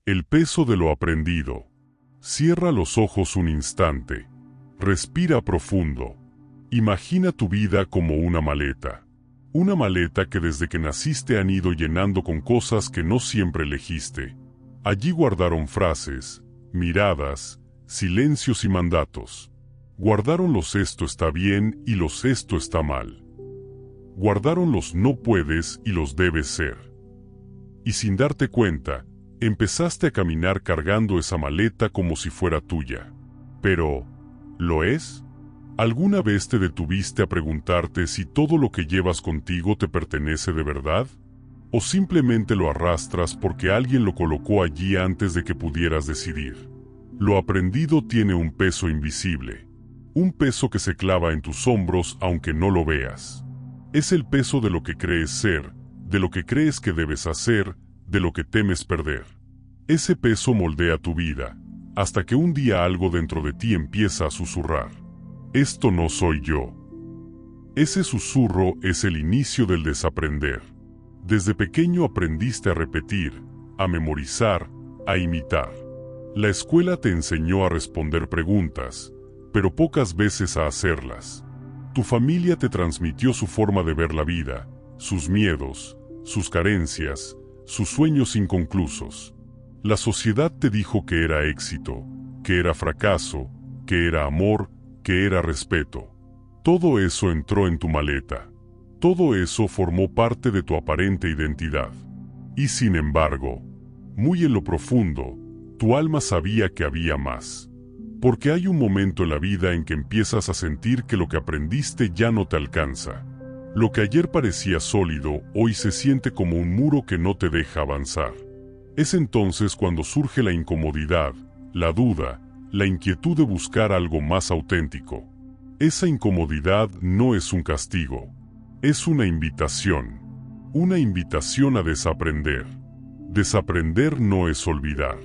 El peso de lo aprendido. Cierra los ojos un instante. Respira profundo. Imagina tu vida como una maleta. Una maleta que desde que naciste han ido llenando con cosas que no siempre elegiste. Allí guardaron frases, miradas, silencios y mandatos. Guardaron los esto está bien y los esto está mal. Guardaron los no puedes y los debes ser. Y sin darte cuenta, empezaste a caminar cargando esa maleta como si fuera tuya. Pero, ¿lo es? ¿Alguna vez te detuviste a preguntarte si todo lo que llevas contigo te pertenece de verdad? ¿O simplemente lo arrastras porque alguien lo colocó allí antes de que pudieras decidir? Lo aprendido tiene un peso invisible. Un peso que se clava en tus hombros aunque no lo veas. Es el peso de lo que crees ser, de lo que crees que debes hacer, de lo que temes perder. Ese peso moldea tu vida, hasta que un día algo dentro de ti empieza a susurrar. Esto no soy yo. Ese susurro es el inicio del desaprender. Desde pequeño aprendiste a repetir, a memorizar, a imitar. La escuela te enseñó a responder preguntas, pero pocas veces a hacerlas. Tu familia te transmitió su forma de ver la vida, sus miedos, sus carencias, sus sueños inconclusos. La sociedad te dijo que era éxito, que era fracaso, que era amor, que era respeto. Todo eso entró en tu maleta. Todo eso formó parte de tu aparente identidad. Y sin embargo, muy en lo profundo, tu alma sabía que había más. Porque hay un momento en la vida en que empiezas a sentir que lo que aprendiste ya no te alcanza. Lo que ayer parecía sólido, hoy se siente como un muro que no te deja avanzar. Es entonces cuando surge la incomodidad, la duda, la inquietud de buscar algo más auténtico. Esa incomodidad no es un castigo, es una invitación a desaprender. Desaprender no es olvidar.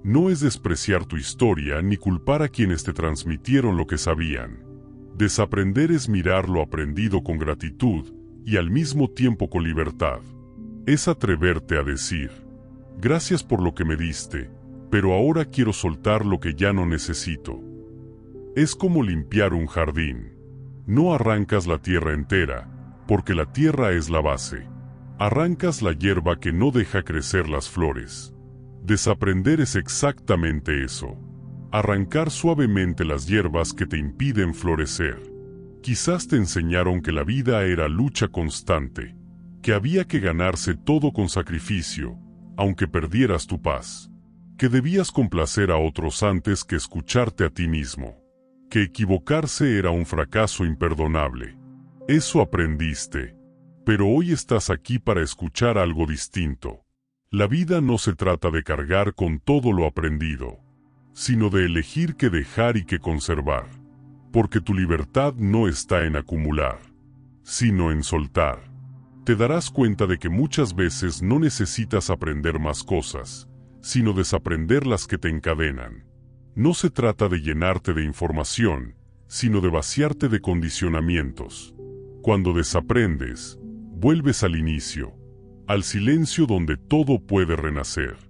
No es despreciar tu historia ni culpar a quienes te transmitieron lo que sabían. Desaprender es mirar lo aprendido con gratitud y al mismo tiempo con libertad. Es atreverte a decir, gracias por lo que me diste, pero ahora quiero soltar lo que ya no necesito. Es como limpiar un jardín. No arrancas la tierra entera, porque la tierra es la base. Arrancas la hierba que no deja crecer las flores. Desaprender es exactamente eso. Arrancar suavemente las hierbas que te impiden florecer. Quizás te enseñaron que la vida era lucha constante, que había que ganarse todo con sacrificio, aunque perdieras tu paz, que debías complacer a otros antes que escucharte a ti mismo, que equivocarse era un fracaso imperdonable. Eso aprendiste, pero hoy estás aquí para escuchar algo distinto. La vida no se trata de cargar con todo lo aprendido, sino de elegir qué dejar y qué conservar, porque tu libertad no está en acumular, sino en soltar. Te darás cuenta de que muchas veces no necesitas aprender más cosas, sino desaprender las que te encadenan. No se trata de llenarte de información, sino de vaciarte de condicionamientos. Cuando desaprendes, vuelves al inicio, al silencio donde todo puede renacer,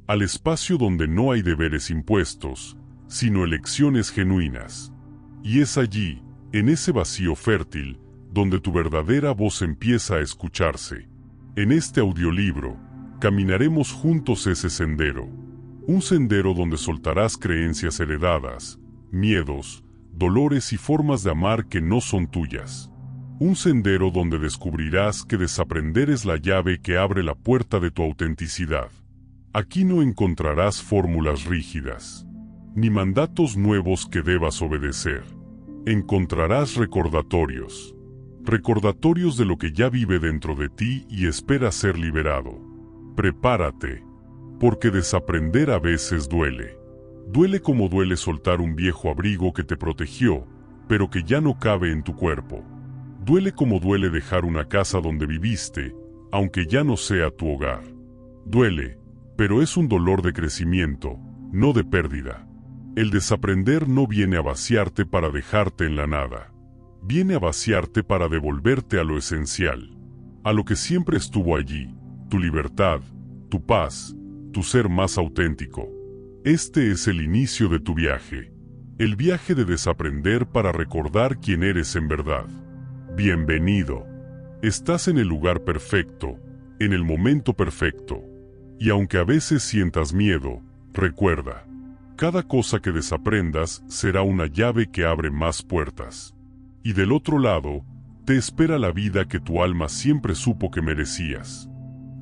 al espacio donde no hay deberes impuestos, sino elecciones genuinas. Y es allí, en ese vacío fértil, donde tu verdadera voz empieza a escucharse. En este audiolibro, caminaremos juntos ese sendero. Un sendero donde soltarás creencias heredadas, miedos, dolores y formas de amar que no son tuyas. Un sendero donde descubrirás que desaprender es la llave que abre la puerta de tu autenticidad. Aquí no encontrarás fórmulas rígidas, ni mandatos nuevos que debas obedecer. Encontrarás recordatorios. Recordatorios de lo que ya vive dentro de ti y espera ser liberado. Prepárate, porque desaprender a veces duele. Duele como duele soltar un viejo abrigo que te protegió, pero que ya no cabe en tu cuerpo. Duele como duele dejar una casa donde viviste, aunque ya no sea tu hogar. Duele, pero es un dolor de crecimiento, no de pérdida. El desaprender no viene a vaciarte para dejarte en la nada. Viene a vaciarte para devolverte a lo esencial, a lo que siempre estuvo allí, tu libertad, tu paz, tu ser más auténtico. Este es el inicio de tu viaje. El viaje de desaprender para recordar quién eres en verdad. Bienvenido. Estás en el lugar perfecto, en el momento perfecto. Y aunque a veces sientas miedo, recuerda, cada cosa que desaprendas será una llave que abre más puertas. Y del otro lado, te espera la vida que tu alma siempre supo que merecías.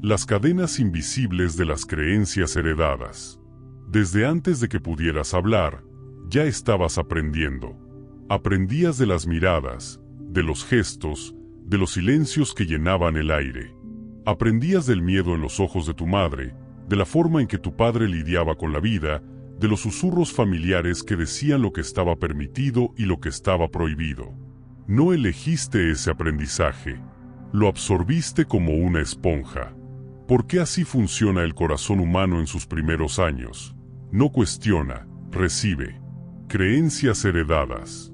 Las cadenas invisibles de las creencias heredadas. Desde antes de que pudieras hablar, ya estabas aprendiendo. Aprendías de las miradas, de los gestos, de los silencios que llenaban el aire. Aprendías del miedo en los ojos de tu madre, de la forma en que tu padre lidiaba con la vida, de los susurros familiares que decían lo que estaba permitido y lo que estaba prohibido. No elegiste ese aprendizaje, lo absorbiste como una esponja. Porque así funciona el corazón humano en sus primeros años. No cuestiona, recibe. Creencias heredadas.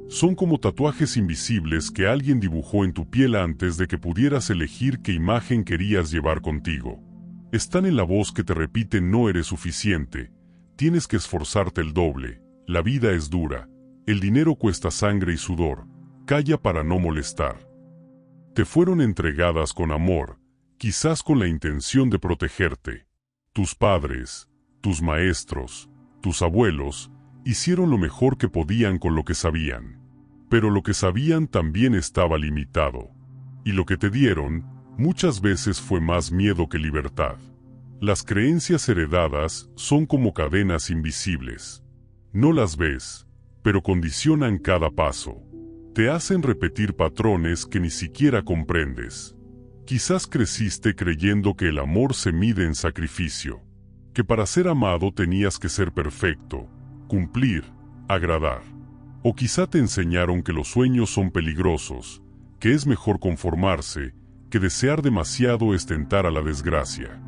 Son como tatuajes invisibles que alguien dibujó en tu piel antes de que pudieras elegir qué imagen querías llevar contigo. Están en la voz que te repite: no eres suficiente, tienes que esforzarte el doble, la vida es dura, el dinero cuesta sangre y sudor, calla para no molestar. Te fueron entregadas con amor, quizás con la intención de protegerte. Tus padres, tus maestros, tus abuelos, hicieron lo mejor que podían con lo que sabían. Pero lo que sabían también estaba limitado. Y lo que te dieron, muchas veces fue más miedo que libertad. Las creencias heredadas son como cadenas invisibles. No las ves, pero condicionan cada paso. Te hacen repetir patrones que ni siquiera comprendes. Quizás creciste creyendo que el amor se mide en sacrificio, que para ser amado tenías que ser perfecto, cumplir, agradar. O quizá te enseñaron que los sueños son peligrosos, que es mejor conformarse, que desear demasiado es tentar a la desgracia.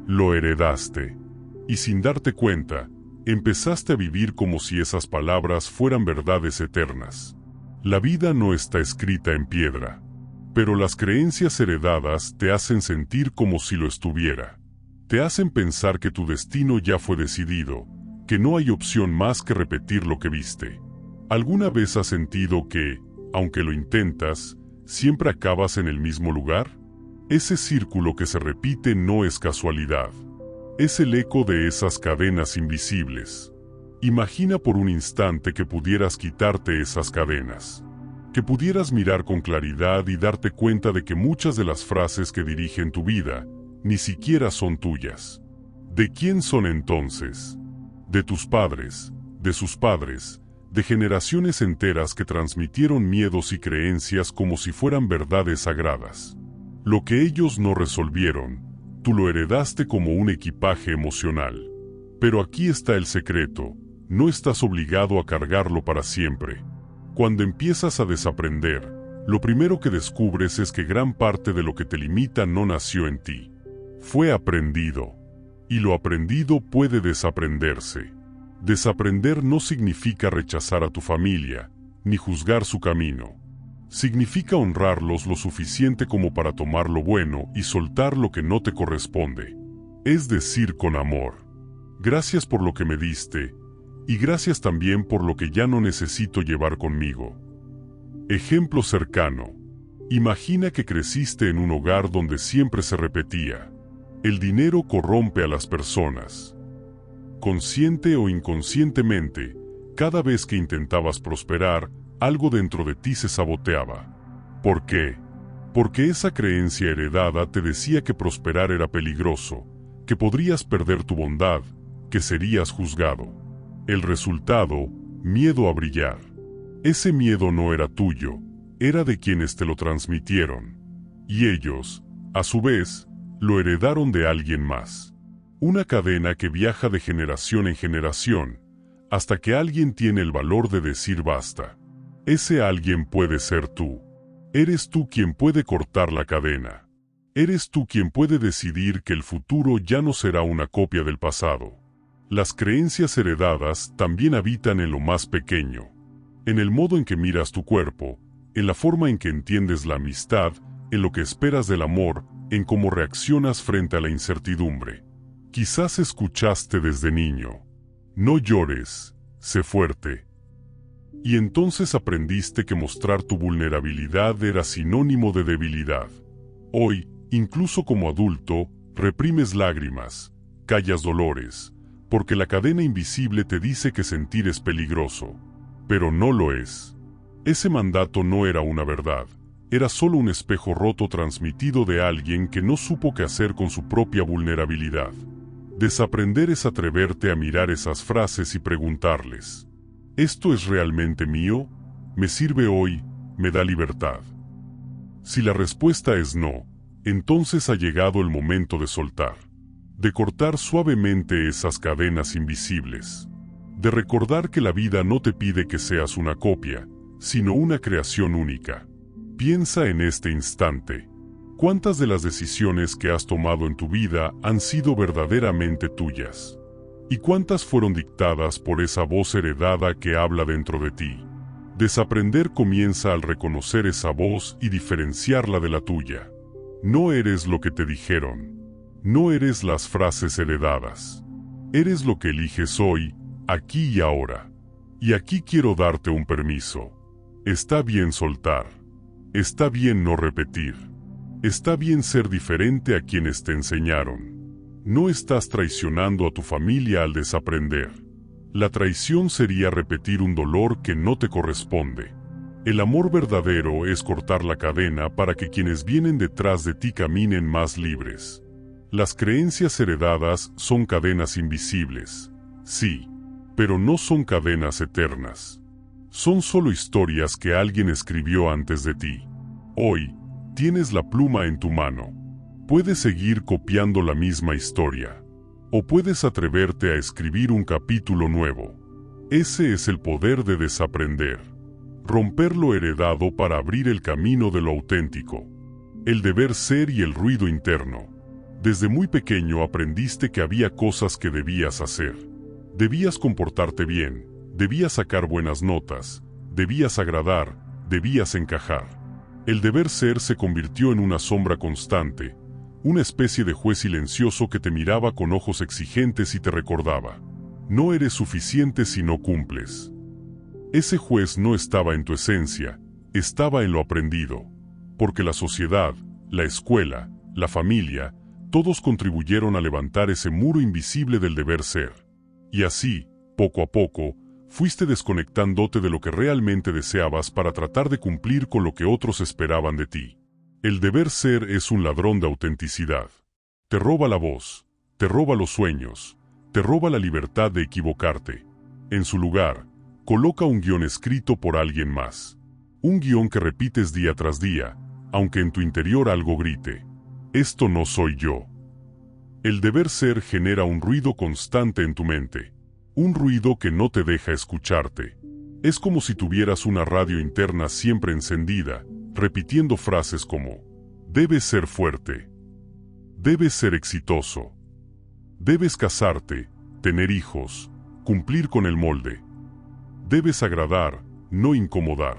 Lo heredaste. Y sin darte cuenta, empezaste a vivir como si esas palabras fueran verdades eternas. La vida no está escrita en piedra. Pero las creencias heredadas te hacen sentir como si lo estuviera. Te hacen pensar que tu destino ya fue decidido, que no hay opción más que repetir lo que viste. ¿Alguna vez has sentido que, aunque lo intentas, siempre acabas en el mismo lugar? Ese círculo que se repite no es casualidad. Es el eco de esas cadenas invisibles. Imagina por un instante que pudieras quitarte esas cadenas. Que pudieras mirar con claridad y darte cuenta de que muchas de las frases que dirigen tu vida ni siquiera son tuyas. ¿De quién son entonces? De tus padres, de sus padres, de generaciones enteras que transmitieron miedos y creencias como si fueran verdades sagradas. Lo que ellos no resolvieron, tú lo heredaste como un equipaje emocional. Pero aquí está el secreto, no estás obligado a cargarlo para siempre. Cuando empiezas a desaprender, lo primero que descubres es que gran parte de lo que te limita no nació en ti. Fue aprendido. Y lo aprendido puede desaprenderse. Desaprender no significa rechazar a tu familia, ni juzgar su camino. Significa honrarlos lo suficiente como para tomar lo bueno y soltar lo que no te corresponde. Es decir, con amor: gracias por lo que me diste, y gracias también por lo que ya no necesito llevar conmigo. Ejemplo cercano. Imagina que creciste en un hogar donde siempre se repetía: el dinero corrompe a las personas. Consciente o inconscientemente, cada vez que intentabas prosperar, algo dentro de ti se saboteaba. ¿Por qué? Porque esa creencia heredada te decía que prosperar era peligroso, que podrías perder tu bondad, que serías juzgado. El resultado: miedo a brillar. Ese miedo no era tuyo, era de quienes te lo transmitieron. Y ellos, a su vez, lo heredaron de alguien más. Una cadena que viaja de generación en generación, hasta que alguien tiene el valor de decir basta. Ese alguien puede ser tú. Eres tú quien puede cortar la cadena. Eres tú quien puede decidir que el futuro ya no será una copia del pasado. Las creencias heredadas también habitan en lo más pequeño. En el modo en que miras tu cuerpo, en la forma en que entiendes la amistad, en lo que esperas del amor, en cómo reaccionas frente a la incertidumbre. Quizás escuchaste desde niño: no llores, sé fuerte. Y entonces aprendiste que mostrar tu vulnerabilidad era sinónimo de debilidad. Hoy, incluso como adulto, reprimes lágrimas, callas dolores, porque la cadena invisible te dice que sentir es peligroso. Pero no lo es. Ese mandato no era una verdad, era solo un espejo roto transmitido de alguien que no supo qué hacer con su propia vulnerabilidad. Desaprender es atreverte a mirar esas frases y preguntarles: ¿esto es realmente mío? ¿Me sirve hoy? ¿Me da libertad? Si la respuesta es no, entonces ha llegado el momento de soltar, de cortar suavemente esas cadenas invisibles, de recordar que la vida no te pide que seas una copia, sino una creación única. Piensa en este instante: ¿cuántas de las decisiones que has tomado en tu vida han sido verdaderamente tuyas? ¿Y cuántas fueron dictadas por esa voz heredada que habla dentro de ti? Desaprender comienza al reconocer esa voz y diferenciarla de la tuya. No eres lo que te dijeron. No eres las frases heredadas. Eres lo que eliges hoy, aquí y ahora. Y aquí quiero darte un permiso. Está bien soltar. Está bien no repetir. Está bien ser diferente a quienes te enseñaron. No estás traicionando a tu familia al desaprender. La traición sería repetir un dolor que no te corresponde. El amor verdadero es cortar la cadena para que quienes vienen detrás de ti caminen más libres. Las creencias heredadas son cadenas invisibles, sí, pero no son cadenas eternas. Son solo historias que alguien escribió antes de ti. Hoy, tienes la pluma en tu mano. Puedes seguir copiando la misma historia, o puedes atreverte a escribir un capítulo nuevo. Ese es el poder de desaprender. Romper lo heredado para abrir el camino de lo auténtico. El deber ser y el ruido interno. Desde muy pequeño aprendiste que había cosas que debías hacer. Debías comportarte bien, debías sacar buenas notas, debías agradar, debías encajar. El deber ser se convirtió en una sombra constante, una especie de juez silencioso que te miraba con ojos exigentes y te recordaba: no eres suficiente si no cumples. Ese juez no estaba en tu esencia, estaba en lo aprendido, porque la sociedad, la escuela, la familia, todos contribuyeron a levantar ese muro invisible del deber ser. Y así, poco a poco, fuiste desconectándote de lo que realmente deseabas para tratar de cumplir con lo que otros esperaban de ti. El deber ser es un ladrón de autenticidad. Te roba la voz, te roba los sueños, te roba la libertad de equivocarte. En su lugar, coloca un guión escrito por alguien más. Un guión que repites día tras día, aunque en tu interior algo grite: esto no soy yo. El deber ser genera un ruido constante en tu mente. Un ruido que no te deja escucharte. Es como si tuvieras una radio interna siempre encendida, repitiendo frases como: debes ser fuerte, debes ser exitoso, debes casarte, tener hijos, cumplir con el molde, debes agradar, no incomodar.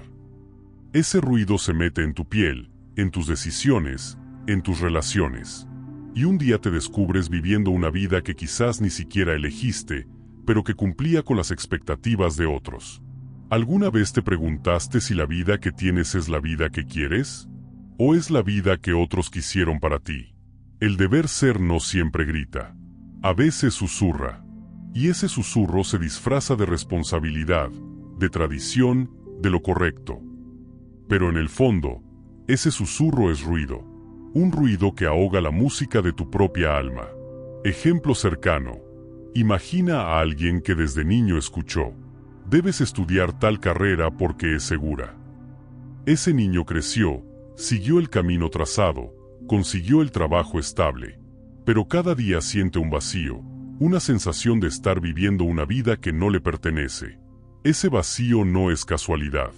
Ese ruido se mete en tu piel, en tus decisiones, en tus relaciones. Y un día te descubres viviendo una vida que quizás ni siquiera elegiste, pero que cumplía con las expectativas de otros. ¿Alguna vez te preguntaste si la vida que tienes es la vida que quieres? ¿O es la vida que otros quisieron para ti? El deber ser no siempre grita. A veces susurra. Y ese susurro se disfraza de responsabilidad, de tradición, de lo correcto. Pero en el fondo, ese susurro es ruido. Un ruido que ahoga la música de tu propia alma. Ejemplo cercano. Imagina a alguien que desde niño escuchó: debes estudiar tal carrera porque es segura. Ese niño creció, siguió el camino trazado, consiguió el trabajo estable, pero cada día siente un vacío, una sensación de estar viviendo una vida que no le pertenece. Ese vacío no es casualidad.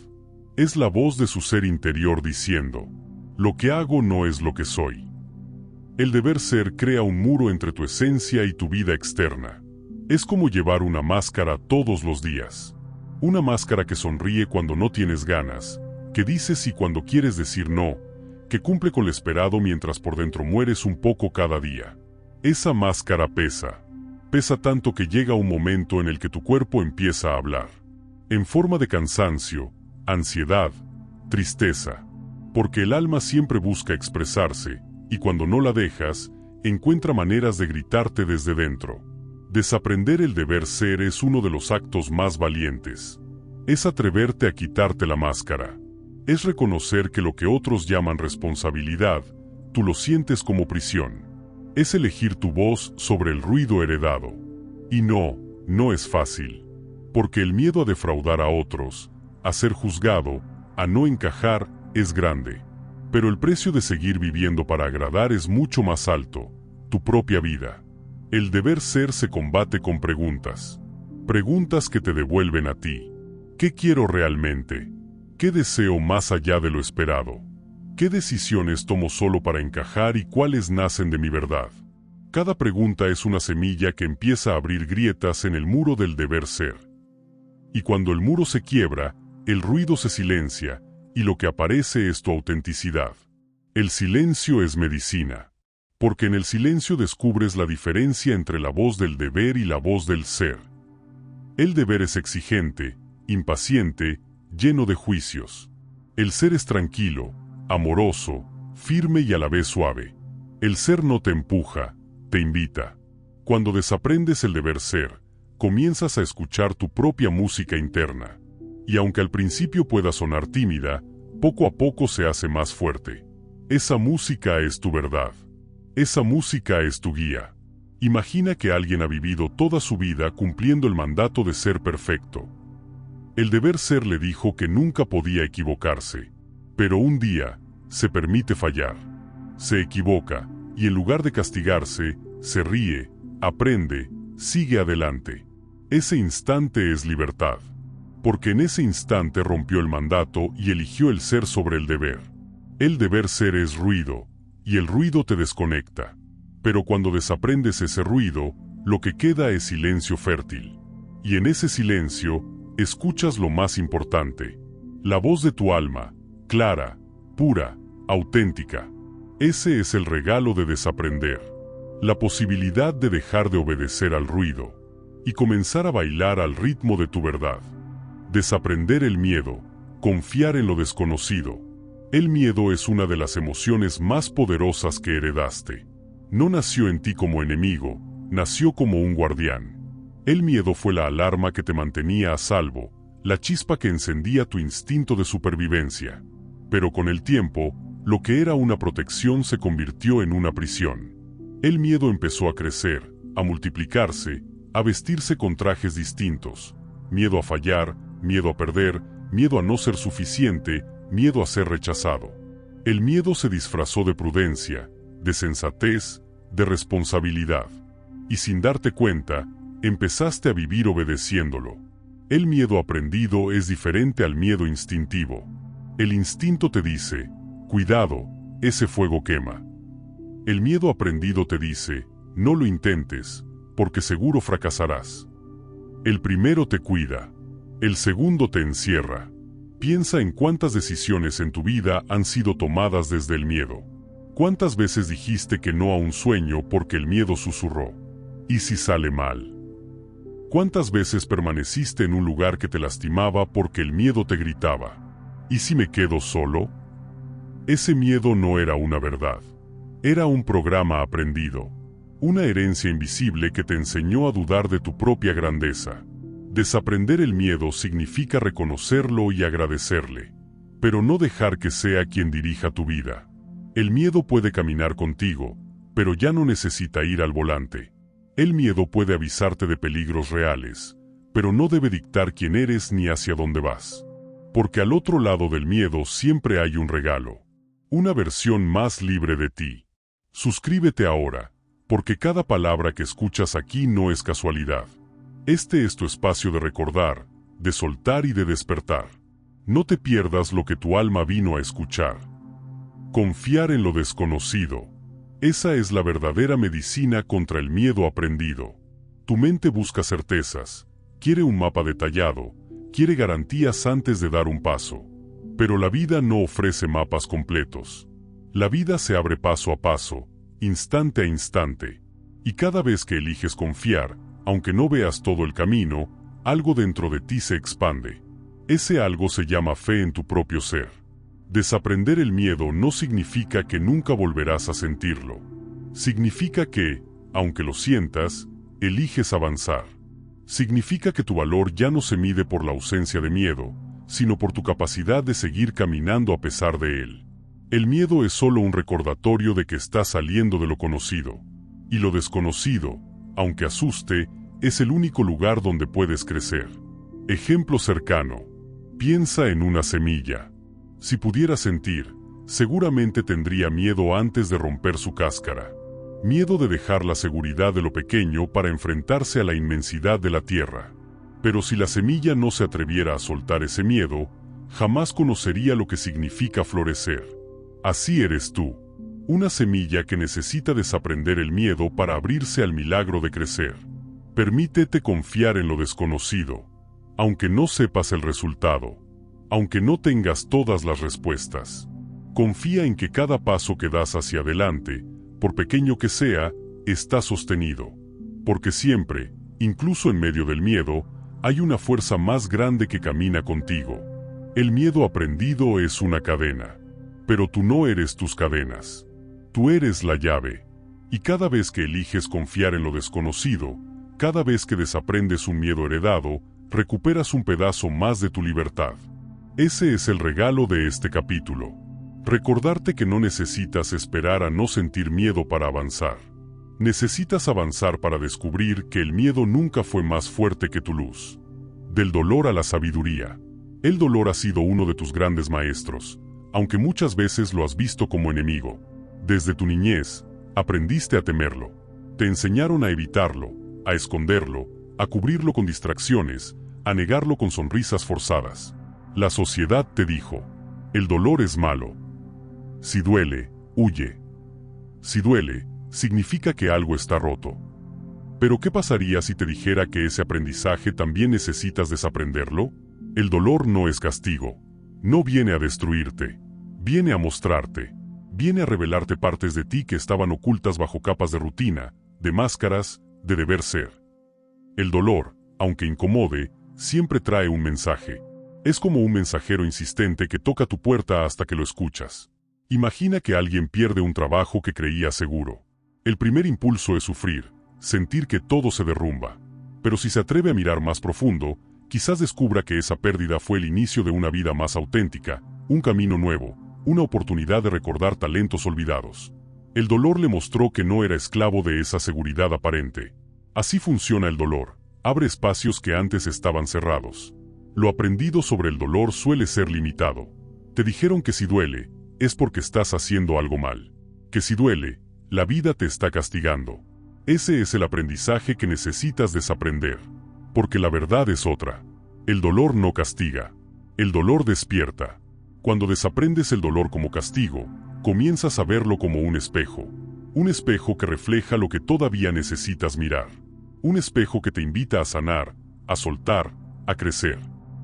Es la voz de su ser interior diciendo: lo que hago no es lo que soy. El deber ser crea un muro entre tu esencia y tu vida externa. Es como llevar una máscara todos los días. Una máscara que sonríe cuando no tienes ganas, que dice sí cuando quieres decir no, que cumple con lo esperado mientras por dentro mueres un poco cada día. Esa máscara pesa. Pesa tanto que llega un momento en el que tu cuerpo empieza a hablar. En forma de cansancio, ansiedad, tristeza. Porque el alma siempre busca expresarse, y cuando no la dejas, encuentra maneras de gritarte desde dentro. Desaprender el deber ser es uno de los actos más valientes. Es atreverte a quitarte la máscara. Es reconocer que lo que otros llaman responsabilidad, tú lo sientes como prisión. Es elegir tu voz sobre el ruido heredado. Y no es fácil. Porque el miedo a defraudar a otros, a ser juzgado, a no encajar, es grande. Pero el precio de seguir viviendo para agradar es mucho más alto, tu propia vida. El deber ser se combate con preguntas. Preguntas que te devuelven a ti. ¿Qué quiero realmente? ¿Qué deseo más allá de lo esperado? ¿Qué decisiones tomo solo para encajar y cuáles nacen de mi verdad? Cada pregunta es una semilla que empieza a abrir grietas en el muro del deber ser. Y cuando el muro se quiebra, el ruido se silencia, y lo que aparece es tu autenticidad. El silencio es medicina, porque en el silencio descubres la diferencia entre la voz del deber y la voz del ser. El deber es exigente, impaciente, lleno de juicios. El ser es tranquilo, amoroso, firme y a la vez suave. El ser no te empuja, te invita. Cuando desaprendes el deber ser, comienzas a escuchar tu propia música interna. Y aunque al principio pueda sonar tímida, poco a poco se hace más fuerte. Esa música es tu verdad. Esa música es tu guía. Imagina que alguien ha vivido toda su vida cumpliendo el mandato de ser perfecto. El deber ser le dijo que nunca podía equivocarse. Pero un día, se permite fallar. Se equivoca, y en lugar de castigarse, se ríe, aprende, sigue adelante. Ese instante es libertad. Porque en ese instante rompió el mandato y eligió el ser sobre el deber. El deber ser es ruido, y el ruido te desconecta. Pero cuando desaprendes ese ruido, lo que queda es silencio fértil. Y en ese silencio, escuchas lo más importante. La voz de tu alma, clara, pura, auténtica. Ese es el regalo de desaprender. La posibilidad de dejar de obedecer al ruido y comenzar a bailar al ritmo de tu verdad. Desaprender el miedo, confiar en lo desconocido. El miedo es una de las emociones más poderosas que heredaste. No nació en ti como enemigo, nació como un guardián. El miedo fue la alarma que te mantenía a salvo, la chispa que encendía tu instinto de supervivencia. Pero con el tiempo, lo que era una protección se convirtió en una prisión. El miedo empezó a crecer, a multiplicarse, a vestirse con trajes distintos. Miedo a fallar, miedo a perder, miedo a no ser suficiente, miedo a ser rechazado. El miedo se disfrazó de prudencia, de sensatez, de responsabilidad. Y sin darte cuenta, empezaste a vivir obedeciéndolo. El miedo aprendido es diferente al miedo instintivo. El instinto te dice, cuidado, ese fuego quema. El miedo aprendido te dice, no lo intentes, porque seguro fracasarás. El primero te cuida. El segundo te encierra. Piensa en cuántas decisiones en tu vida han sido tomadas desde el miedo. ¿Cuántas veces dijiste que no a un sueño porque el miedo susurró? ¿Y si sale mal? ¿Cuántas veces permaneciste en un lugar que te lastimaba porque el miedo te gritaba? ¿Y si me quedo solo? Ese miedo no era una verdad. Era un programa aprendido. Una herencia invisible que te enseñó a dudar de tu propia grandeza. Desaprender el miedo significa reconocerlo y agradecerle, pero no dejar que sea quien dirija tu vida. El miedo puede caminar contigo, pero ya no necesita ir al volante. El miedo puede avisarte de peligros reales, pero no debe dictar quién eres ni hacia dónde vas. Porque al otro lado del miedo siempre hay un regalo, una versión más libre de ti. Suscríbete ahora, porque cada palabra que escuchas aquí no es casualidad. Este es tu espacio de recordar, de soltar y de despertar. No te pierdas lo que tu alma vino a escuchar. Confiar en lo desconocido. Esa es la verdadera medicina contra el miedo aprendido. Tu mente busca certezas, quiere un mapa detallado, quiere garantías antes de dar un paso. Pero la vida no ofrece mapas completos. La vida se abre paso a paso, instante a instante. Y cada vez que eliges confiar, aunque no veas todo el camino, algo dentro de ti se expande. Ese algo se llama fe en tu propio ser. Desaprender el miedo no significa que nunca volverás a sentirlo. Significa que, aunque lo sientas, eliges avanzar. Significa que tu valor ya no se mide por la ausencia de miedo, sino por tu capacidad de seguir caminando a pesar de él. El miedo es solo un recordatorio de que estás saliendo de lo conocido. Y lo desconocido, aunque asuste, es el único lugar donde puedes crecer. Ejemplo cercano. Piensa en una semilla. Si pudiera sentir, seguramente tendría miedo antes de romper su cáscara. Miedo de dejar la seguridad de lo pequeño para enfrentarse a la inmensidad de la tierra. Pero si la semilla no se atreviera a soltar ese miedo, jamás conocería lo que significa florecer. Así eres tú. Una semilla que necesita desaprender el miedo para abrirse al milagro de crecer. Permítete confiar en lo desconocido. Aunque no sepas el resultado. Aunque no tengas todas las respuestas. Confía en que cada paso que das hacia adelante, por pequeño que sea, está sostenido. Porque siempre, incluso en medio del miedo, hay una fuerza más grande que camina contigo. El miedo aprendido es una cadena. Pero tú no eres tus cadenas. Tú eres la llave. Y cada vez que eliges confiar en lo desconocido, cada vez que desaprendes un miedo heredado, recuperas un pedazo más de tu libertad. Ese es el regalo de este capítulo. Recordarte que no necesitas esperar a no sentir miedo para avanzar. Necesitas avanzar para descubrir que el miedo nunca fue más fuerte que tu luz. Del dolor a la sabiduría. El dolor ha sido uno de tus grandes maestros, aunque muchas veces lo has visto como enemigo. Desde tu niñez, aprendiste a temerlo. Te enseñaron a evitarlo, a esconderlo, a cubrirlo con distracciones, a negarlo con sonrisas forzadas. La sociedad te dijo, el dolor es malo. Si duele, huye. Si duele, significa que algo está roto. Pero ¿qué pasaría si te dijera que ese aprendizaje también necesitas desaprenderlo? El dolor no es castigo. No viene a destruirte. Viene a mostrarte. Viene a revelarte partes de ti que estaban ocultas bajo capas de rutina, de máscaras, de deber ser. El dolor, aunque incomode, siempre trae un mensaje. Es como un mensajero insistente que toca tu puerta hasta que lo escuchas. Imagina que alguien pierde un trabajo que creía seguro. El primer impulso es sufrir, sentir que todo se derrumba. Pero si se atreve a mirar más profundo, quizás descubra que esa pérdida fue el inicio de una vida más auténtica, un camino nuevo, una oportunidad de recordar talentos olvidados. El dolor le mostró que no era esclavo de esa seguridad aparente. Así funciona el dolor, abre espacios que antes estaban cerrados. Lo aprendido sobre el dolor suele ser limitado. Te dijeron que si duele, es porque estás haciendo algo mal. Que si duele, la vida te está castigando. Ese es el aprendizaje que necesitas desaprender. Porque la verdad es otra. El dolor no castiga. El dolor despierta. Cuando desaprendes el dolor como castigo, comienzas a verlo como un espejo. Un espejo que refleja lo que todavía necesitas mirar. Un espejo que te invita a sanar, a soltar, a crecer.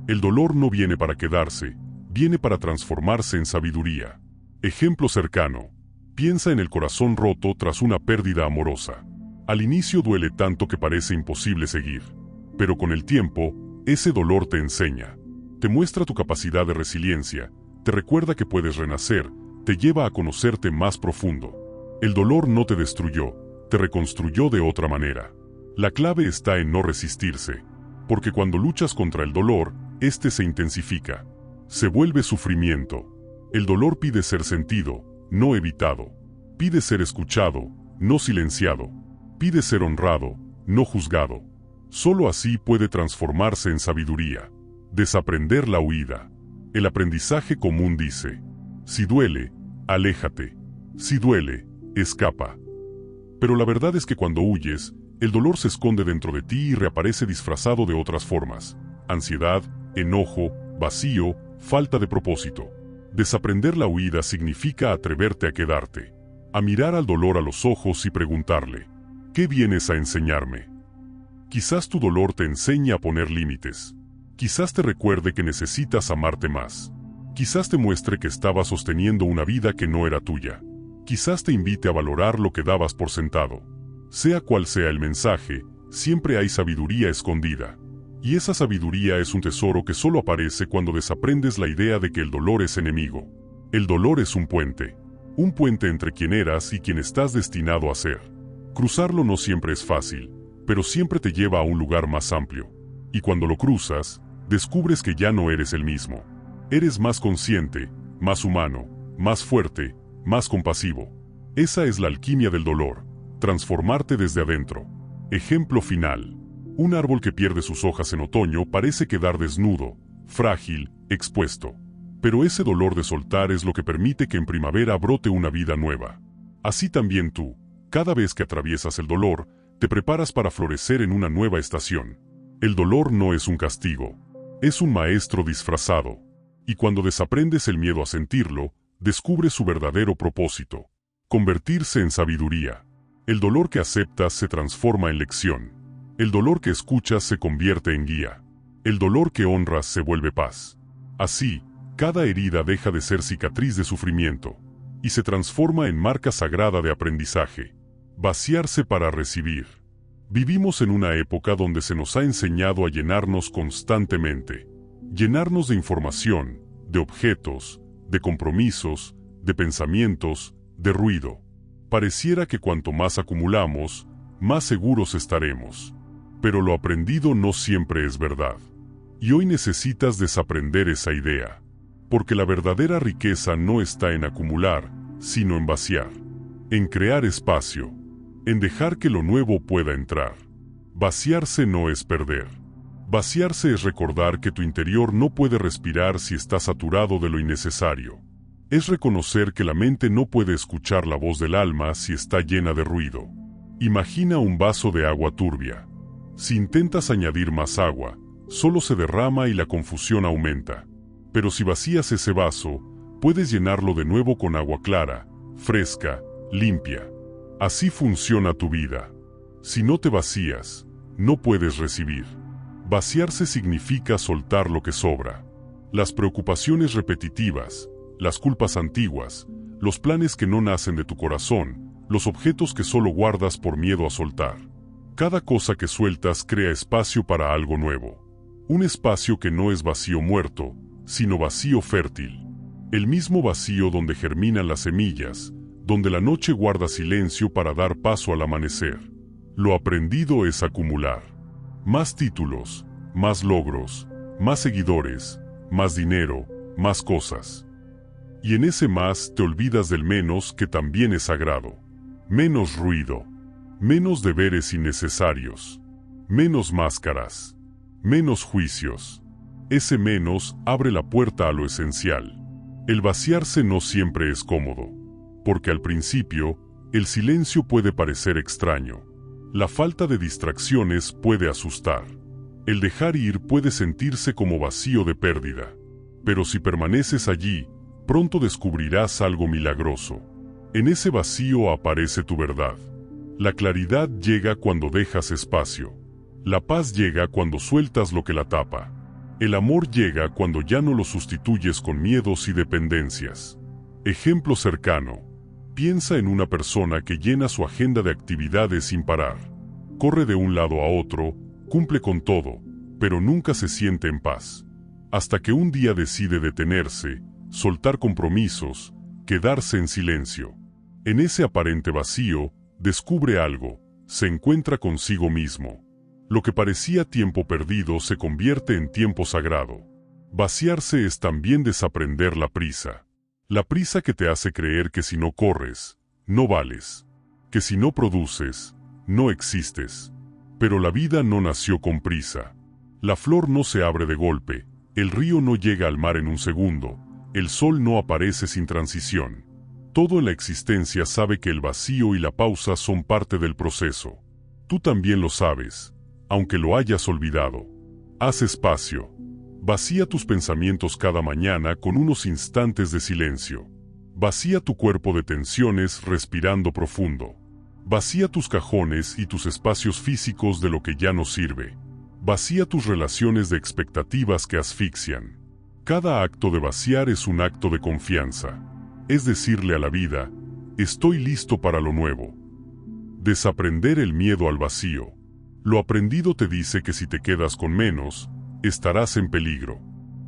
El dolor no viene para quedarse, viene para transformarse en sabiduría. Ejemplo cercano. Piensa en el corazón roto tras una pérdida amorosa. Al inicio duele tanto que parece imposible seguir. Pero con el tiempo, ese dolor te enseña. Te muestra tu capacidad de resiliencia, te recuerda que puedes renacer, te lleva a conocerte más profundo. El dolor no te destruyó, te reconstruyó de otra manera. La clave está en no resistirse, porque cuando luchas contra el dolor, este se intensifica. Se vuelve sufrimiento. El dolor pide ser sentido, no evitado. Pide ser escuchado, no silenciado. Pide ser honrado, no juzgado. Solo así puede transformarse en sabiduría. Desaprender la huida. El aprendizaje común dice: si duele, aléjate. Si duele, escapa. Pero la verdad es que cuando huyes, el dolor se esconde dentro de ti y reaparece disfrazado de otras formas: ansiedad, enojo, vacío, falta de propósito. Desaprender la huida significa atreverte a quedarte, a mirar al dolor a los ojos y preguntarle: ¿qué vienes a enseñarme? Quizás tu dolor te enseñe a poner límites. Quizás te recuerde que necesitas amarte más. Quizás te muestre que estabas sosteniendo una vida que no era tuya. Quizás te invite a valorar lo que dabas por sentado. Sea cual sea el mensaje, siempre hay sabiduría escondida. Y esa sabiduría es un tesoro que solo aparece cuando desaprendes la idea de que el dolor es enemigo. El dolor es un puente entre quien eras y quien estás destinado a ser. Cruzarlo no siempre es fácil, pero siempre te lleva a un lugar más amplio. Y cuando lo cruzas, descubres que ya no eres el mismo. Eres más consciente, más humano, más fuerte, más compasivo. Esa es la alquimia del dolor, transformarte desde adentro. Ejemplo final. Un árbol que pierde sus hojas en otoño parece quedar desnudo, frágil, expuesto. Pero ese dolor de soltar es lo que permite que en primavera brote una vida nueva. Así también tú, cada vez que atraviesas el dolor, te preparas para florecer en una nueva estación. El dolor no es un castigo, es un maestro disfrazado. Y cuando desaprendes el miedo a sentirlo, descubres su verdadero propósito: convertirse en sabiduría. El dolor que aceptas se transforma en lección. El dolor que escuchas se convierte en guía. El dolor que honras se vuelve paz. Así, cada herida deja de ser cicatriz de sufrimiento y se transforma en marca sagrada de aprendizaje. Vaciarse para recibir. Vivimos en una época donde se nos ha enseñado a llenarnos constantemente. Llenarnos de información, de objetos, de compromisos, de pensamientos, de ruido. Pareciera que cuanto más acumulamos, más seguros estaremos. Pero lo aprendido no siempre es verdad. Y hoy necesitas desaprender esa idea. Porque la verdadera riqueza no está en acumular, sino en vaciar. En crear espacio. En dejar que lo nuevo pueda entrar. Vaciarse no es perder. Vaciarse es recordar que tu interior no puede respirar si está saturado de lo innecesario. Es reconocer que la mente no puede escuchar la voz del alma si está llena de ruido. Imagina un vaso de agua turbia. Si intentas añadir más agua, solo se derrama y la confusión aumenta. Pero si vacías ese vaso, puedes llenarlo de nuevo con agua clara, fresca, limpia. Así funciona tu vida. Si no te vacías, no puedes recibir. Vaciarse significa soltar lo que sobra. Las preocupaciones repetitivas, las culpas antiguas, los planes que no nacen de tu corazón, los objetos que solo guardas por miedo a soltar. Cada cosa que sueltas crea espacio para algo nuevo. Un espacio que no es vacío muerto, sino vacío fértil. El mismo vacío donde germinan las semillas, donde la noche guarda silencio para dar paso al amanecer. Lo aprendido es acumular. Más títulos, más logros, más seguidores, más dinero, más cosas. Y en ese más te olvidas del menos, que también es sagrado. Menos ruido, menos deberes innecesarios, menos máscaras, menos juicios. Ese menos abre la puerta a lo esencial. El vaciarse no siempre es cómodo, porque al principio, el silencio puede parecer extraño. La falta de distracciones puede asustar. El dejar ir puede sentirse como vacío de pérdida. Pero si permaneces allí, pronto descubrirás algo milagroso. En ese vacío aparece tu verdad. La claridad llega cuando dejas espacio. La paz llega cuando sueltas lo que la tapa. El amor llega cuando ya no lo sustituyes con miedos y dependencias. Ejemplo cercano. Piensa en una persona que llena su agenda de actividades sin parar. Corre de un lado a otro, cumple con todo, pero nunca se siente en paz. Hasta que un día decide detenerse, soltar compromisos, quedarse en silencio. En ese aparente vacío, descubre algo, se encuentra consigo mismo. Lo que parecía tiempo perdido se convierte en tiempo sagrado. Vaciarse es también desaprender la prisa. La prisa que te hace creer que si no corres, no vales. Que si no produces, no existes. Pero la vida no nació con prisa. La flor no se abre de golpe, el río no llega al mar en un segundo, el sol no aparece sin transición. Todo en la existencia sabe que el vacío y la pausa son parte del proceso. Tú también lo sabes, aunque lo hayas olvidado. Haz espacio. Vacía tus pensamientos cada mañana con unos instantes de silencio. Vacía tu cuerpo de tensiones respirando profundo. Vacía tus cajones y tus espacios físicos de lo que ya no sirve. Vacía tus relaciones de expectativas que asfixian. Cada acto de vaciar es un acto de confianza. Es decirle a la vida, estoy listo para lo nuevo. Desaprender el miedo al vacío. Lo aprendido te dice que si te quedas con menos, estarás en peligro.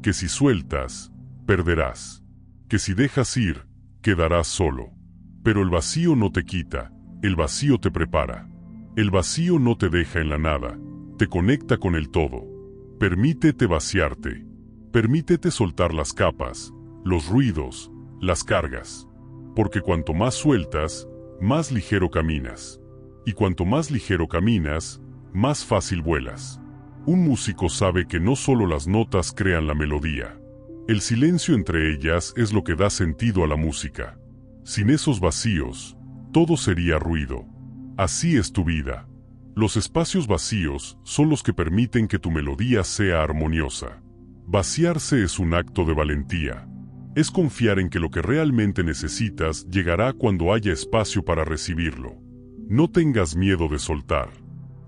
Que si sueltas, perderás. Que si dejas ir, quedarás solo. Pero el vacío no te quita, el vacío te prepara. El vacío no te deja en la nada, te conecta con el todo. Permítete vaciarte. Permítete soltar las capas, los ruidos, las cargas. Porque cuanto más sueltas, más ligero caminas. Y cuanto más ligero caminas, más fácil vuelas. Un músico sabe que no solo las notas crean la melodía. El silencio entre ellas es lo que da sentido a la música. Sin esos vacíos, todo sería ruido. Así es tu vida. Los espacios vacíos son los que permiten que tu melodía sea armoniosa. Vaciarse es un acto de valentía. Es confiar en que lo que realmente necesitas llegará cuando haya espacio para recibirlo. No tengas miedo de soltar.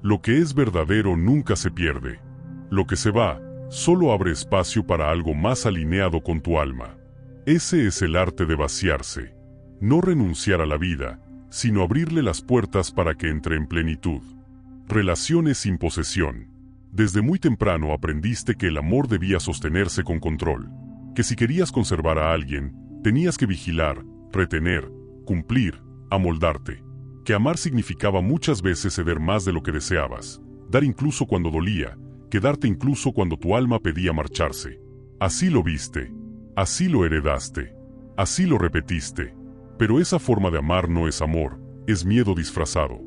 Lo que es verdadero nunca se pierde. Lo que se va, solo abre espacio para algo más alineado con tu alma. Ese es el arte de vaciarse. No renunciar a la vida, sino abrirle las puertas para que entre en plenitud. Relaciones sin posesión. Desde muy temprano aprendiste que el amor debía sostenerse con control. Que si querías conservar a alguien, tenías que vigilar, retener, cumplir, amoldarte. Que amar significaba muchas veces ceder más de lo que deseabas, dar incluso cuando dolía, quedarte incluso cuando tu alma pedía marcharse. Así lo viste, así lo heredaste, así lo repetiste. Pero esa forma de amar no es amor, es miedo disfrazado.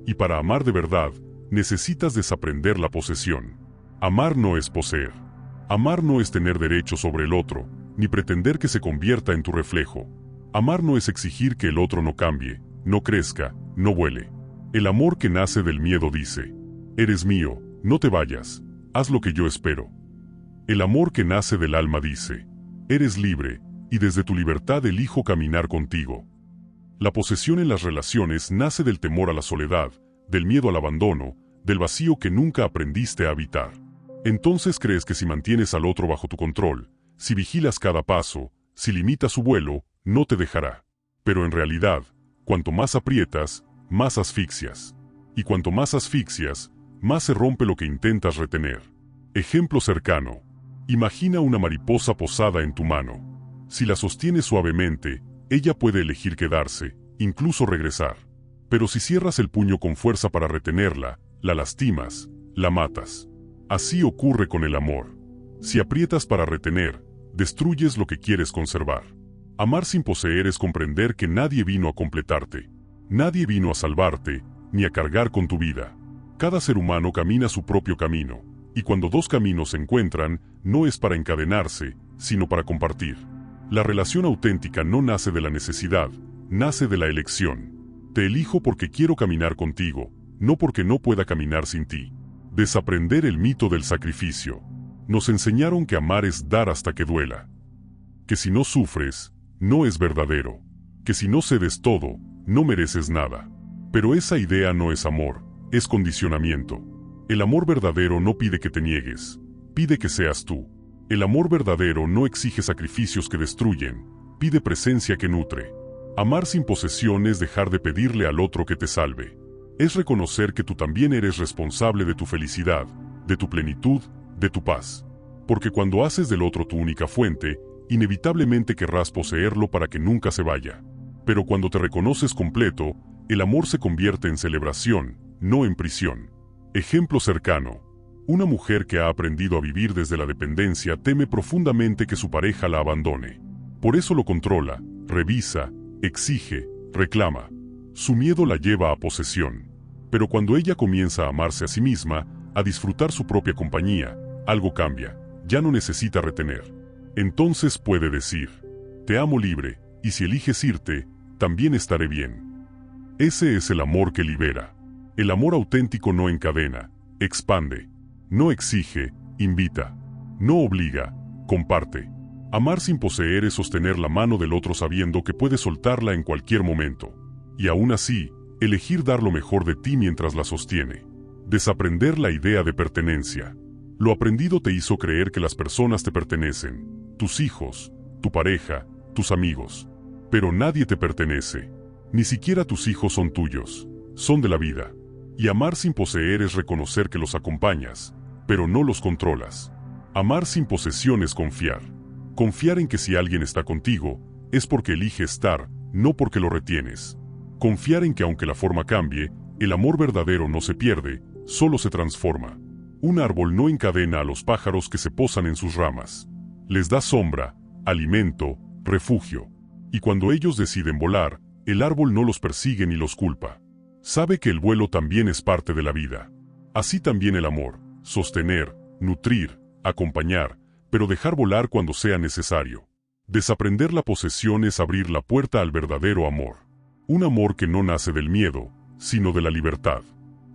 Y para amar de verdad, necesitas desaprender la posesión. Amar no es poseer. Amar no es tener derecho sobre el otro, ni pretender que se convierta en tu reflejo. Amar no es exigir que el otro no cambie, no crezca, no vuele. El amor que nace del miedo dice: eres mío, no te vayas, haz lo que yo espero. El amor que nace del alma dice: eres libre, y desde tu libertad elijo caminar contigo. La posesión en las relaciones nace del temor a la soledad, del miedo al abandono, del vacío que nunca aprendiste a habitar. Entonces crees que si mantienes al otro bajo tu control, si vigilas cada paso, si limitas su vuelo, no te dejará. Pero en realidad, cuanto más aprietas, más asfixias. Y cuanto más asfixias, más se rompe lo que intentas retener. Ejemplo cercano. Imagina una mariposa posada en tu mano. Si la sostienes suavemente, ella puede elegir quedarse, incluso regresar. Pero si cierras el puño con fuerza para retenerla, la lastimas, la matas. Así ocurre con el amor. Si aprietas para retener, destruyes lo que quieres conservar. Amar sin poseer es comprender que nadie vino a completarte. Nadie vino a salvarte, ni a cargar con tu vida. Cada ser humano camina su propio camino, y cuando dos caminos se encuentran, no es para encadenarse, sino para compartir. La relación auténtica no nace de la necesidad, nace de la elección. Te elijo porque quiero caminar contigo, no porque no pueda caminar sin ti. Desaprender el mito del sacrificio. Nos enseñaron que amar es dar hasta que duela. Que si no sufres, no es verdadero. Que si no cedes todo, no mereces nada. Pero esa idea no es amor, es condicionamiento. El amor verdadero no pide que te niegues, pide que seas tú. El amor verdadero no exige sacrificios que destruyen, pide presencia que nutre. Amar sin posesión es dejar de pedirle al otro que te salve. Es reconocer que tú también eres responsable de tu felicidad, de tu plenitud, de tu paz. Porque cuando haces del otro tu única fuente, inevitablemente querrás poseerlo para que nunca se vaya. Pero cuando te reconoces completo, el amor se convierte en celebración, no en prisión. Ejemplo cercano. Una mujer que ha aprendido a vivir desde la dependencia teme profundamente que su pareja la abandone. Por eso lo controla, revisa, exige, reclama. Su miedo la lleva a posesión. Pero cuando ella comienza a amarse a sí misma, a disfrutar su propia compañía, algo cambia, ya no necesita retener. Entonces puede decir: te amo libre, y si eliges irte, también estaré bien. Ese es el amor que libera. El amor auténtico no encadena, expande. No exige, invita. No obliga, comparte. Amar sin poseer es sostener la mano del otro sabiendo que puedes soltarla en cualquier momento. Y aún así, elegir dar lo mejor de ti mientras la sostiene. Desaprender la idea de pertenencia. Lo aprendido te hizo creer que las personas te pertenecen. Tus hijos, tu pareja, tus amigos. Pero nadie te pertenece. Ni siquiera tus hijos son tuyos. son de la vida. Y amar sin poseer es reconocer que los acompañas, pero no los controlas. Amar sin posesión es confiar. Confiar en que si alguien está contigo, es porque elige estar, no porque lo retienes. Confiar en que aunque la forma cambie, el amor verdadero no se pierde, solo se transforma. Un árbol no encadena a los pájaros que se posan en sus ramas. Les da sombra, alimento, refugio. Y cuando ellos deciden volar, el árbol no los persigue ni los culpa. Sabe que el vuelo también es parte de la vida. Así también el amor, sostener, nutrir, acompañar, pero dejar volar cuando sea necesario. Desaprender la posesión es abrir la puerta al verdadero amor. Un amor que no nace del miedo, sino de la libertad.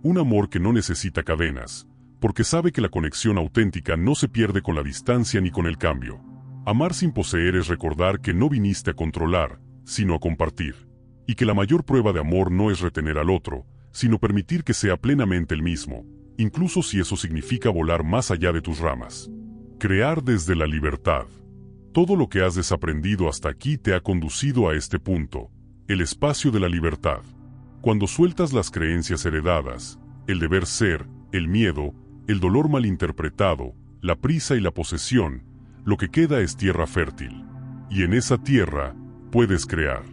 Un amor que no necesita cadenas, porque sabe que la conexión auténtica no se pierde con la distancia ni con el cambio. Amar sin poseer es recordar que no viniste a controlar, sino a compartir. Y que la mayor prueba de amor no es retener al otro, sino permitir que sea plenamente el mismo, incluso si eso significa volar más allá de tus ramas. Crear desde la libertad. Todo lo que has desaprendido hasta aquí te ha conducido a este punto, el espacio de la libertad. Cuando sueltas las creencias heredadas, el deber ser, el miedo, el dolor malinterpretado, la prisa y la posesión, lo que queda es tierra fértil. Y en esa tierra, puedes crear.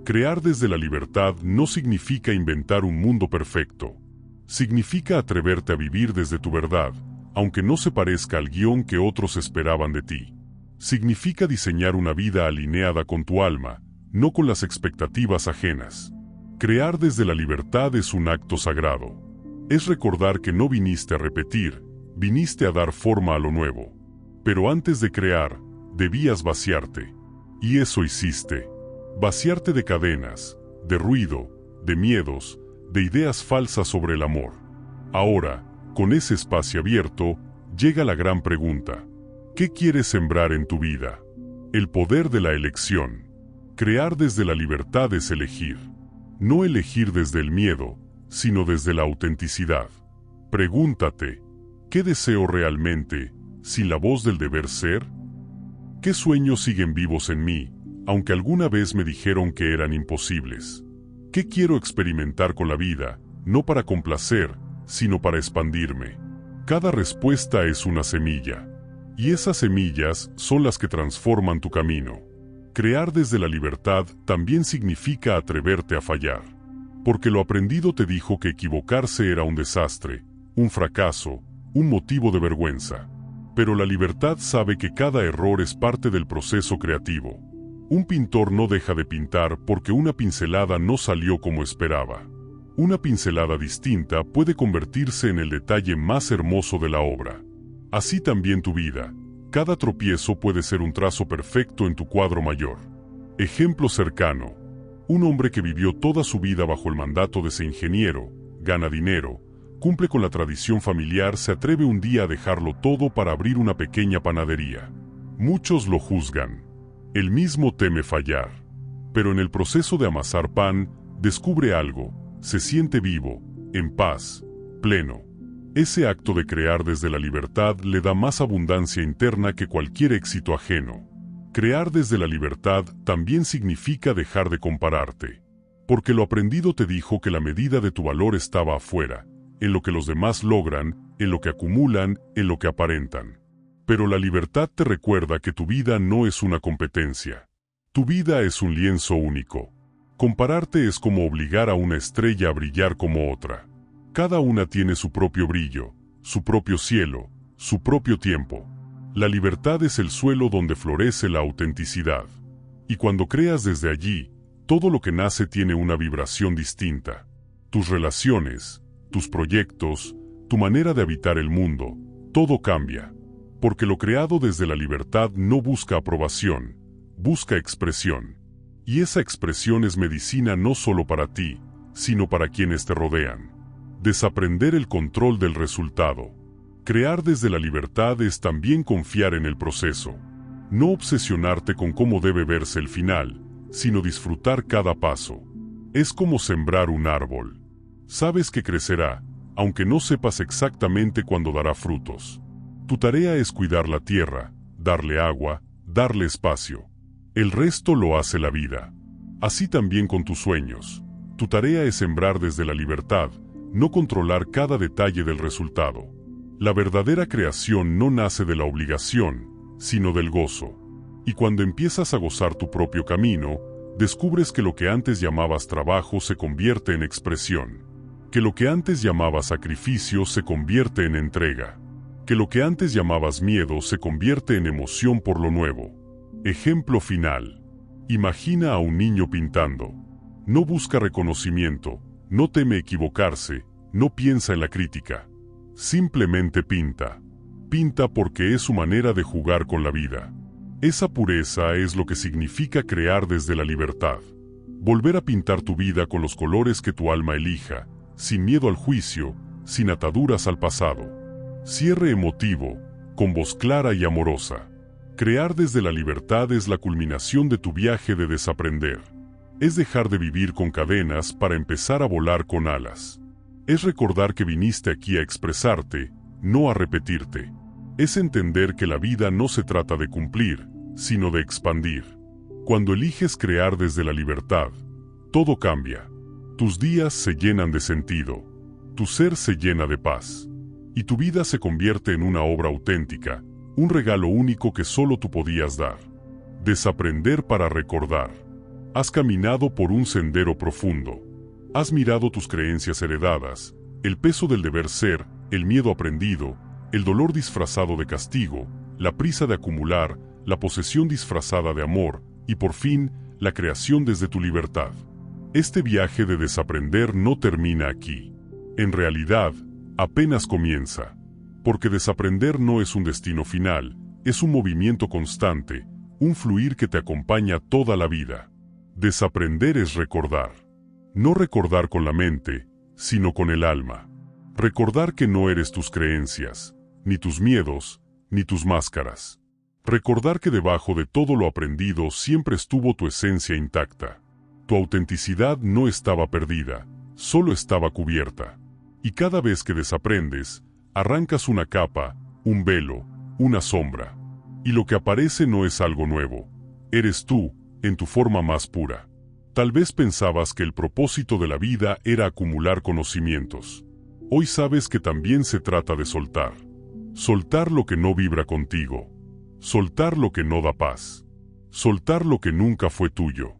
Crear desde la libertad no significa inventar un mundo perfecto. Significa atreverte a vivir desde tu verdad, aunque no se parezca al guión que otros esperaban de ti. Significa diseñar una vida alineada con tu alma, no con las expectativas ajenas. Crear desde la libertad es un acto sagrado. Es recordar que no viniste a repetir, viniste a dar forma a lo nuevo. Pero antes de crear, debías vaciarte. Y eso hiciste. Vaciarte de cadenas, de ruido, de miedos, de ideas falsas sobre el amor. Ahora, con ese espacio abierto, llega la gran pregunta. ¿Qué quieres sembrar en tu vida? El poder de la elección. Crear desde la libertad es elegir. No elegir desde el miedo, sino desde la autenticidad. Pregúntate, ¿qué deseo realmente, sin la voz del deber ser? ¿Qué sueños siguen vivos en mí, aunque alguna vez me dijeron que eran imposibles? ¿Qué quiero experimentar con la vida, no para complacer, sino para expandirme? Cada respuesta es una semilla. Y esas semillas son las que transforman tu camino. Crear desde la libertad también significa atreverte a fallar. Porque lo aprendido te dijo que equivocarse era un desastre, un fracaso, un motivo de vergüenza. Pero la libertad sabe que cada error es parte del proceso creativo. Un pintor no deja de pintar porque una pincelada no salió como esperaba. Una pincelada distinta puede convertirse en el detalle más hermoso de la obra. Así también tu vida. Cada tropiezo puede ser un trazo perfecto en tu cuadro mayor. Ejemplo cercano. Un hombre que vivió toda su vida bajo el mandato de ese ingeniero, gana dinero, cumple con la tradición familiar, se atreve un día a dejarlo todo para abrir una pequeña panadería. Muchos lo juzgan. Él mismo teme fallar. Pero en el proceso de amasar pan, descubre algo, se siente vivo, en paz, pleno. Ese acto de crear desde la libertad le da más abundancia interna que cualquier éxito ajeno. Crear desde la libertad también significa dejar de compararte. Porque lo aprendido te dijo que la medida de tu valor estaba afuera, en lo que los demás logran, en lo que acumulan, en lo que aparentan. Pero la libertad te recuerda que tu vida no es una competencia. Tu vida es un lienzo único. Compararte es como obligar a una estrella a brillar como otra. Cada una tiene su propio brillo, su propio cielo, su propio tiempo. La libertad es el suelo donde florece la autenticidad. Y cuando creas desde allí, todo lo que nace tiene una vibración distinta. Tus relaciones, tus proyectos, tu manera de habitar el mundo, todo cambia. Porque lo creado desde la libertad no busca aprobación, busca expresión. Y esa expresión es medicina no solo para ti, sino para quienes te rodean. Desaprender el control del resultado. Crear desde la libertad es también confiar en el proceso. No obsesionarte con cómo debe verse el final, sino disfrutar cada paso. Es como sembrar un árbol. Sabes que crecerá, aunque no sepas exactamente cuándo dará frutos. Tu tarea es cuidar la tierra, darle agua, darle espacio. El resto lo hace la vida. Así también con tus sueños. Tu tarea es sembrar desde la libertad, no controlar cada detalle del resultado. La verdadera creación no nace de la obligación, sino del gozo. Y cuando empiezas a gozar tu propio camino, descubres que lo que antes llamabas trabajo se convierte en expresión, que lo que antes llamabas sacrificio se convierte en entrega, que lo que antes llamabas miedo se convierte en emoción por lo nuevo. Ejemplo final. Imagina a un niño pintando. No busca reconocimiento, no teme equivocarse, no piensa en la crítica. Simplemente pinta. Pinta porque es su manera de jugar con la vida. Esa pureza es lo que significa crear desde la libertad. Volver a pintar tu vida con los colores que tu alma elija, sin miedo al juicio, sin ataduras al pasado. Cierre emotivo, con voz clara y amorosa. Crear desde la libertad es la culminación de tu viaje de desaprender. Es dejar de vivir con cadenas para empezar a volar con alas. Es recordar que viniste aquí a expresarte, no a repetirte. Es entender que la vida no se trata de cumplir, sino de expandir. Cuando eliges crear desde la libertad, todo cambia. Tus días se llenan de sentido, tu ser se llena de paz, y tu vida se convierte en una obra auténtica, un regalo único que solo tú podías dar. Desaprender para recordar. Has caminado por un sendero profundo. Has mirado tus creencias heredadas, el peso del deber ser, el miedo aprendido, el dolor disfrazado de castigo, la prisa de acumular, la posesión disfrazada de amor, y por fin, la creación desde tu libertad. Este viaje de desaprender no termina aquí. En realidad, apenas comienza. Porque desaprender no es un destino final, es un movimiento constante, un fluir que te acompaña toda la vida. Desaprender es recordar. No recordar con la mente, sino con el alma. Recordar que no eres tus creencias, ni tus miedos, ni tus máscaras. Recordar que debajo de todo lo aprendido siempre estuvo tu esencia intacta. Tu autenticidad no estaba perdida, solo estaba cubierta. Y cada vez que desaprendes, arrancas una capa, un velo, una sombra. Y lo que aparece no es algo nuevo. Eres tú, en tu forma más pura. Tal vez pensabas que el propósito de la vida era acumular conocimientos. Hoy sabes que también se trata de soltar. Soltar lo que no vibra contigo. Soltar lo que no da paz. Soltar lo que nunca fue tuyo.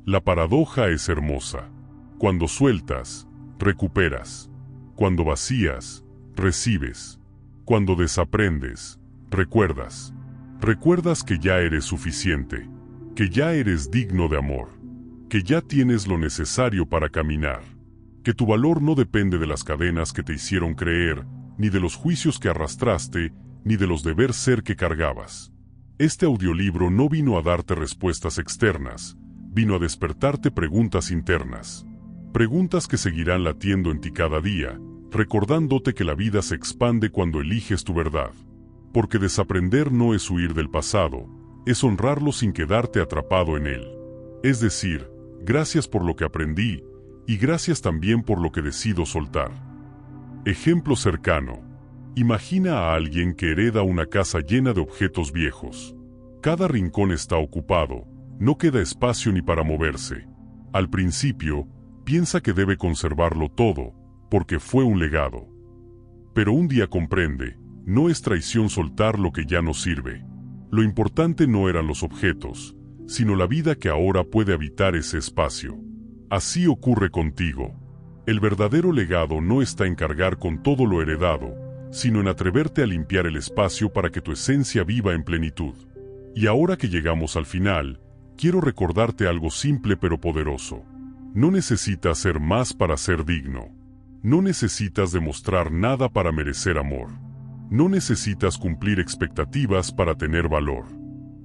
La paradoja es hermosa. Cuando sueltas, recuperas. Cuando vacías, recibes. Cuando desaprendes, recuerdas. Recuerdas que ya eres suficiente, que ya eres digno de amor, que ya tienes lo necesario para caminar, que tu valor no depende de las cadenas que te hicieron creer, ni de los juicios que arrastraste, ni de los deber ser que cargabas. Este audiolibro no vino a darte respuestas externas, vino a despertarte preguntas internas. Preguntas que seguirán latiendo en ti cada día, recordándote que la vida se expande cuando eliges tu verdad. Porque desaprender no es huir del pasado, es honrarlo sin quedarte atrapado en él. Es decir, gracias por lo que aprendí, y gracias también por lo que decido soltar. Ejemplo cercano. Imagina a alguien que hereda una casa llena de objetos viejos. Cada rincón está ocupado, no queda espacio ni para moverse. Al principio, piensa que debe conservarlo todo, porque fue un legado. Pero un día comprende, no es traición soltar lo que ya no sirve. Lo importante no eran los objetos, sino la vida que ahora puede habitar ese espacio. Así ocurre contigo. El verdadero legado no está en cargar con todo lo heredado, sino en atreverte a limpiar el espacio para que tu esencia viva en plenitud. Y ahora que llegamos al final, quiero recordarte algo simple pero poderoso. No necesitas ser más para ser digno. No necesitas demostrar nada para merecer amor. No necesitas cumplir expectativas para tener valor.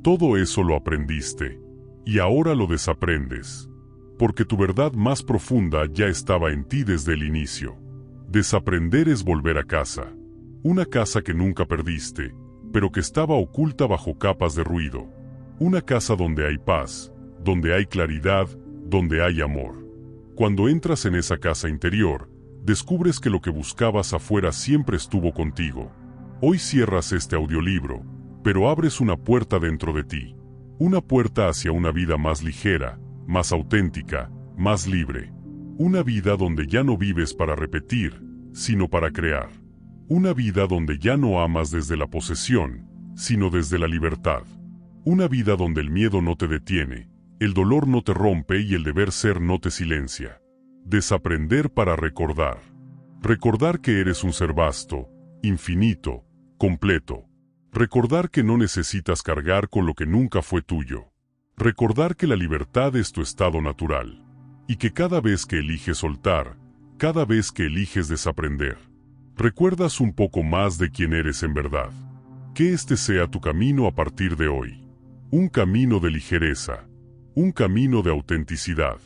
Todo eso lo aprendiste, y ahora lo desaprendes. Porque tu verdad más profunda ya estaba en ti desde el inicio. Desaprender es volver a casa. Una casa que nunca perdiste, pero que estaba oculta bajo capas de ruido. Una casa donde hay paz, donde hay claridad, donde hay amor. Cuando entras en esa casa interior, descubres que lo que buscabas afuera siempre estuvo contigo. Hoy cierras este audiolibro, pero abres una puerta dentro de ti. Una puerta hacia una vida más ligera, más auténtica, más libre. Una vida donde ya no vives para repetir, sino para crear. Una vida donde ya no amas desde la posesión, sino desde la libertad. Una vida donde el miedo no te detiene, el dolor no te rompe y el deber ser no te silencia. Desaprender para recordar. Recordar que eres un ser vasto, infinito, completo. Recordar que no necesitas cargar con lo que nunca fue tuyo. Recordar que la libertad es tu estado natural. Y que cada vez que eliges soltar, cada vez que eliges desaprender, recuerdas un poco más de quién eres en verdad. Que este sea tu camino a partir de hoy. Un camino de ligereza. Un camino de autenticidad.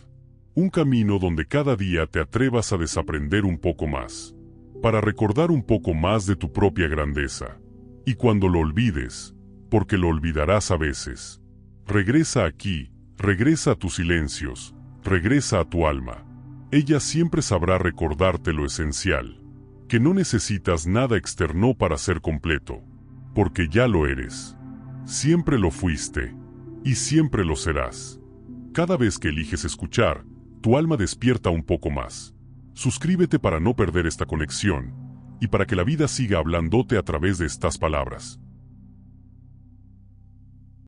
Un camino donde cada día te atrevas a desaprender un poco más. Para recordar un poco más de tu propia grandeza. Y cuando lo olvides, porque lo olvidarás a veces, regresa aquí, regresa a tus silencios, regresa a tu alma. Ella siempre sabrá recordarte lo esencial, que no necesitas nada externo para ser completo, porque ya lo eres. Siempre lo fuiste, y siempre lo serás. Cada vez que eliges escuchar, tu alma despierta un poco más. Suscríbete para no perder esta conexión, y para que la vida siga hablándote a través de estas palabras.